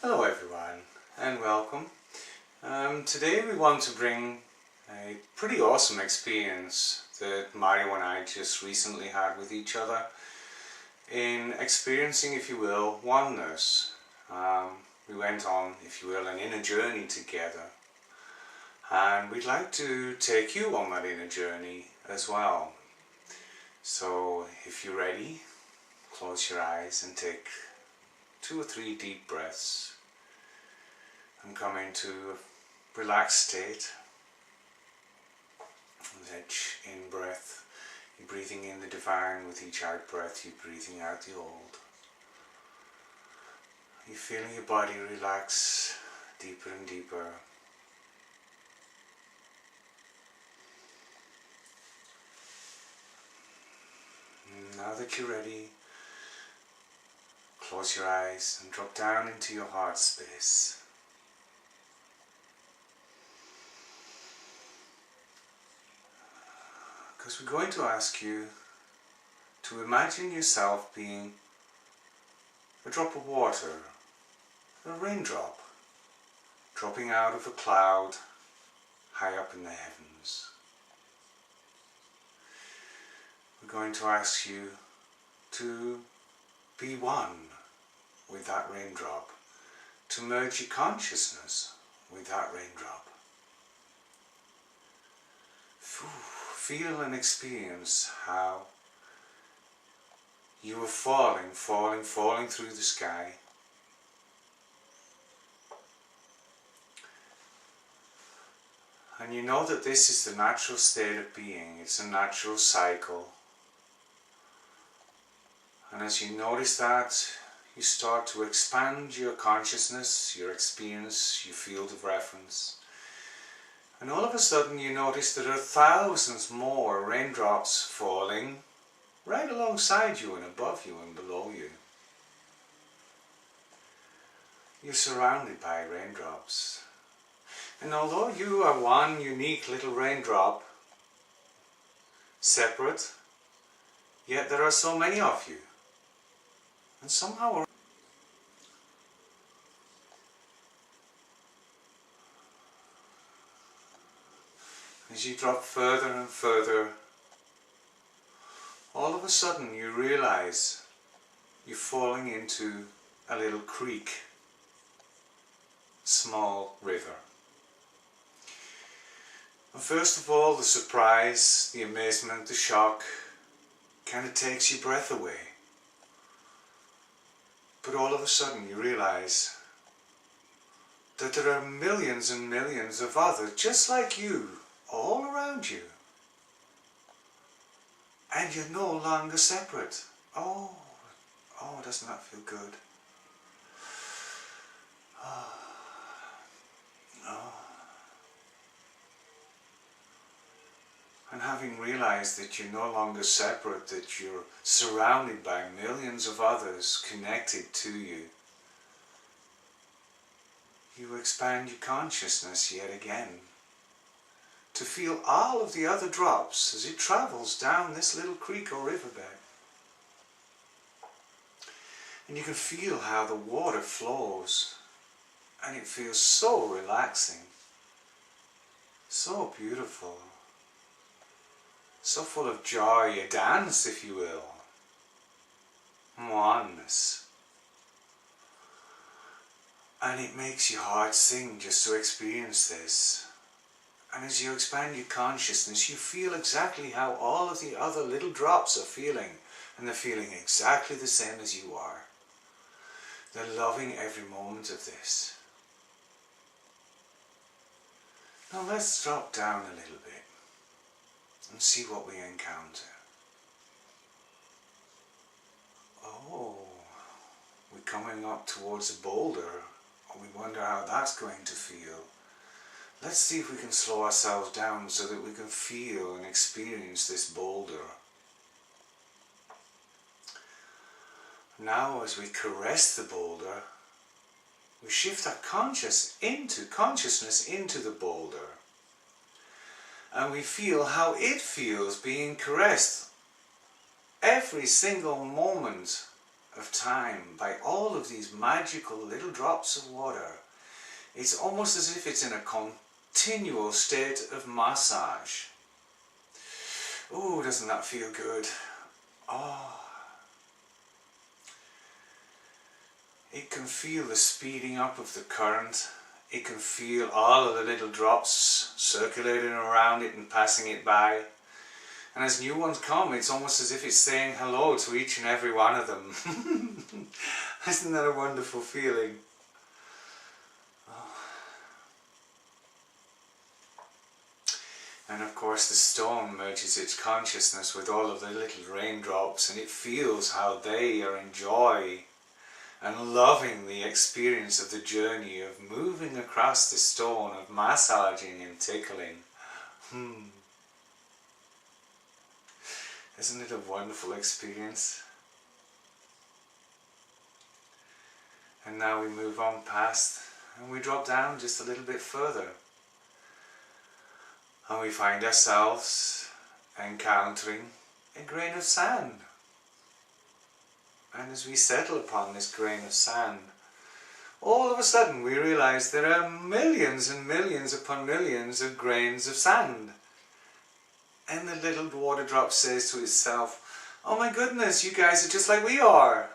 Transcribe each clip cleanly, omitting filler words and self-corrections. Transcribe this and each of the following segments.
Hello everyone and welcome. Today we want to bring a pretty awesome experience that Mario and I just recently had with each other in experiencing, if you will, oneness. We went on, if you will, an inner journey together, and we'd like to take you on that inner journey as well. So if you're ready, close your eyes and take 2 or 3 deep breaths and come into a relaxed state. With each in-breath, you're breathing in the divine. With each out-breath, you're breathing out the old. You're feeling your body relax deeper and deeper. Now that you're ready, close your eyes and drop down into your heart space. Because we're going to ask you to imagine yourself being a drop of water, a raindrop, dropping out of a cloud high up in the heavens. We're going to ask you to be one with that raindrop, to merge your consciousness with that raindrop. Feel and experience how you are falling through the sky. And you know that this is the natural state of being. It's a natural cycle. And as you notice that, you start to expand your consciousness, your experience, your field of reference. And all of a sudden you notice there are thousands more raindrops falling right alongside you and above you and below you. You're surrounded by raindrops. And although you are one unique little raindrop, separate, yet there are so many of you. And somehow as you drop further and further, all of a sudden you realize you're falling into a little creek, small river. And first of all, the surprise, the amazement, the shock kind of takes your breath away. But all of a sudden you realize that there are millions and millions of others just like you all around you, and you're no longer separate. Oh, doesn't that feel good? Oh. And having realized that you're no longer separate, that you're surrounded by millions of others connected to you, you expand your consciousness yet again to feel all of the other drops as it travels down this little creek or riverbed. And you can feel how the water flows, and it feels so relaxing, so beautiful, so full of joy, a dance if you will, oneness. And it makes your heart sing just to experience this. And as you expand your consciousness, you feel exactly how all of the other little drops are feeling. And they're feeling exactly the same as you are. They're loving every moment of this. Now let's drop down a little bit and see what we encounter. Oh, we're coming up towards a boulder. We wonder how that's going to feel. Let's see if we can slow ourselves down so that we can feel and experience this boulder. Now as we caress the boulder, we shift our consciousness into the boulder. And we feel how it feels being caressed every single moment of time by all of these magical little drops of water. It's almost as if it's in a continual state of massage. Oh, doesn't that feel good? Oh. It can feel the speeding up of the current. It can feel all of the little drops circulating around it and passing it by. And as new ones come, it's almost as if it's saying hello to each and every one of them. Isn't that a wonderful feeling? Oh. And of course the stone merges its consciousness with all of the little raindrops, and it feels how they are in joy and loving the experience of the journey of moving across the stone, of massaging and tickling. Isn't it a wonderful experience? And now we move on past, and we drop down just a little bit further. And we find ourselves encountering a grain of sand. And as we settle upon this grain of sand, all of a sudden we realize there are millions and millions upon millions of grains of sand. And the little water drop says to itself, oh my goodness, you guys are just like we are.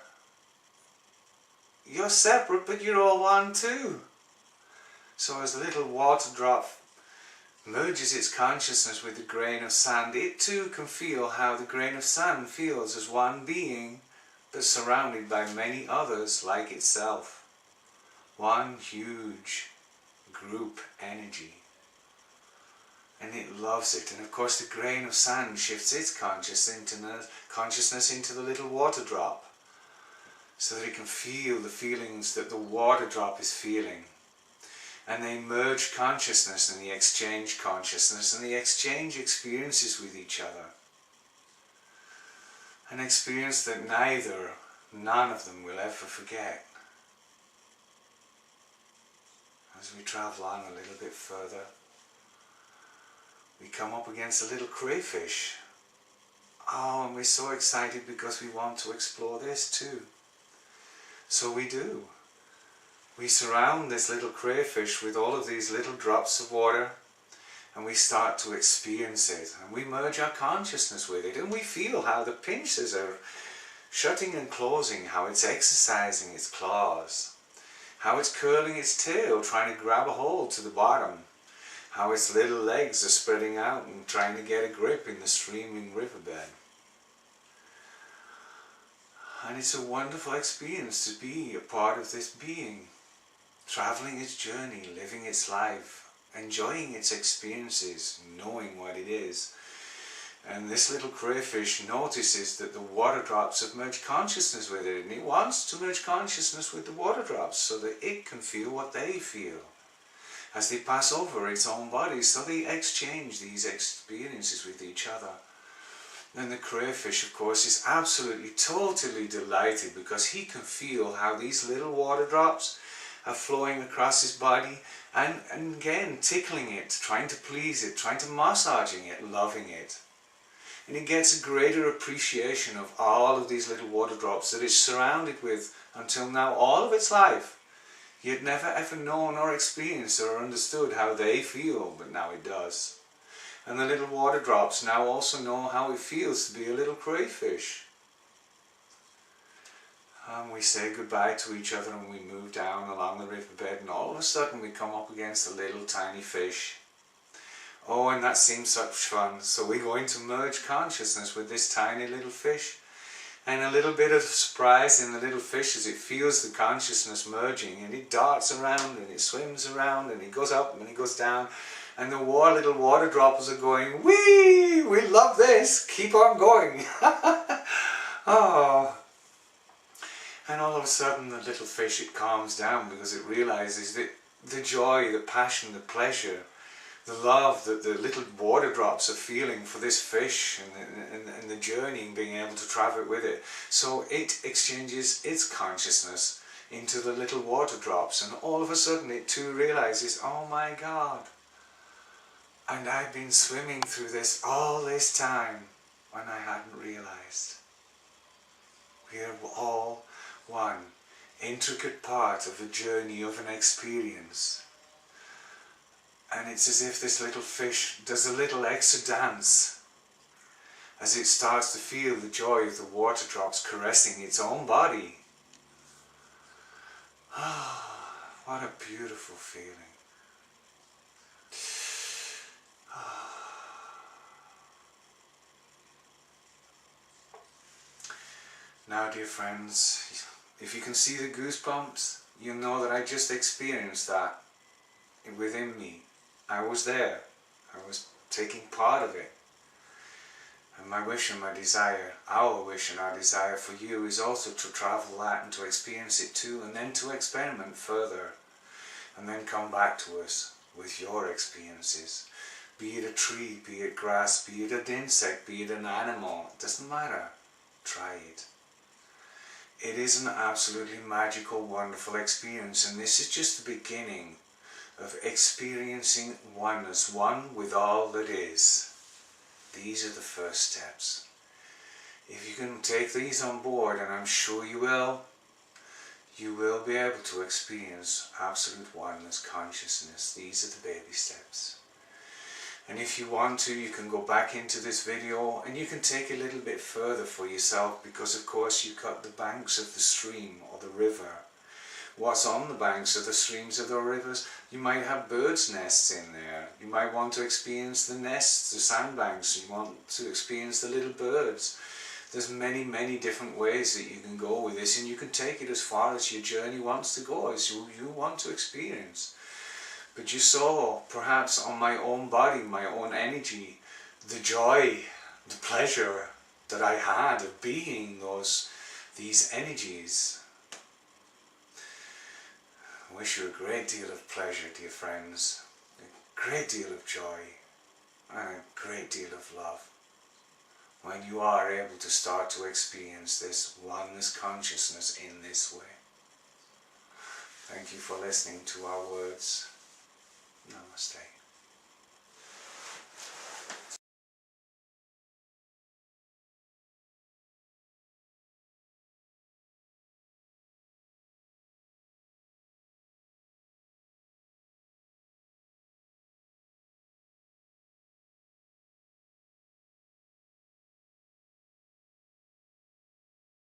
You're separate, but you're all one too. So as the little water drop merges its consciousness with the grain of sand, it too can feel how the grain of sand feels as one being, but surrounded by many others like itself. One huge group energy. And it loves it. And of course the grain of sand shifts its consciousness into the little water drop, so that it can feel the feelings that the water drop is feeling. And they merge consciousness, and they exchange consciousness, and they exchange experiences with each other. An experience that none of them will ever forget. As we travel on a little bit further, we come up against a little crayfish. Oh, and we're so excited because we want to explore this too. So we do. We surround this little crayfish with all of these little drops of water, and we start to experience it, and we merge our consciousness with it, and we feel how the pincers are shutting and closing, how it's exercising its claws, how it's curling its tail trying to grab a hold to the bottom, how its little legs are spreading out and trying to get a grip in the streaming riverbed. And it's a wonderful experience to be a part of this being, traveling its journey, living its life, enjoying its experiences, knowing what it is. And this little crayfish notices that the water drops have merged consciousness with it, and it wants to merge consciousness with the water drops so that it can feel what they feel as they pass over its own body. So they exchange these experiences with each other. And the crayfish, of course, is absolutely, totally delighted because he can feel how these little water drops are flowing across his body and again tickling it, trying to please it, trying to massaging it, loving it. And he gets a greater appreciation of all of these little water drops that it's surrounded with until now, all of its life. He had never ever known or experienced or understood how they feel, but now it does. And the little water drops now also know how it feels to be a little crayfish. And we say goodbye to each other and we move down along the riverbed, and all of a sudden we come up against a little tiny fish. Oh, and that seems such fun. So we're going to merge consciousness with this tiny little fish. And a little bit of surprise in the little fish as it feels the consciousness merging, and it darts around and it swims around and it goes up and it goes down, and the little water drops are going, wee, we love this, keep on going. Oh. And all of a sudden the little fish, it calms down because it realizes that the joy, the passion, the pleasure, the love that the little water drops are feeling for this fish and the journey and being able to travel with it. So it exchanges its consciousness into the little water drops, and all of a sudden it too realizes, oh my God, and I've been swimming through this all this time when I hadn't realized. We are all one intricate part of a journey, of an experience. And it's as if this little fish does a little extra dance as it starts to feel the joy of the water drops caressing its own body. Ah, what a beautiful feeling. Now, dear friends, if you can see the goosebumps, you know that I just experienced that within me. I was there. I was taking part of it. And my wish and my desire, our wish and our desire for you is also to travel that and to experience it too, and then to experiment further, and then come back to us with your experiences. Be it a tree, be it grass, be it an insect, be it an animal, it doesn't matter. Try it. It is an absolutely magical, wonderful experience, and this is just the beginning of experiencing oneness, one with all that is. These are the first steps. If you can take these on board, and I'm sure you will be able to experience absolute oneness consciousness. These are the baby steps. And if you want to, you can go back into this video and you can take a little bit further for yourself, because of course you cut the banks of the stream or the river. What's on the banks of the streams or the rivers? You might have birds' nests in there. You might want to experience the nests, the sandbanks. You want to experience the little birds. There's many, many different ways that you can go with this, and you can take it as far as your journey wants to go, as you want to experience. But you saw, perhaps on my own body, my own energy, the joy, the pleasure that I had of being these energies. I wish you a great deal of pleasure, dear friends, a great deal of joy, and a great deal of love when you are able to start to experience this oneness consciousness in this way. Thank you for listening to our words. Namaste.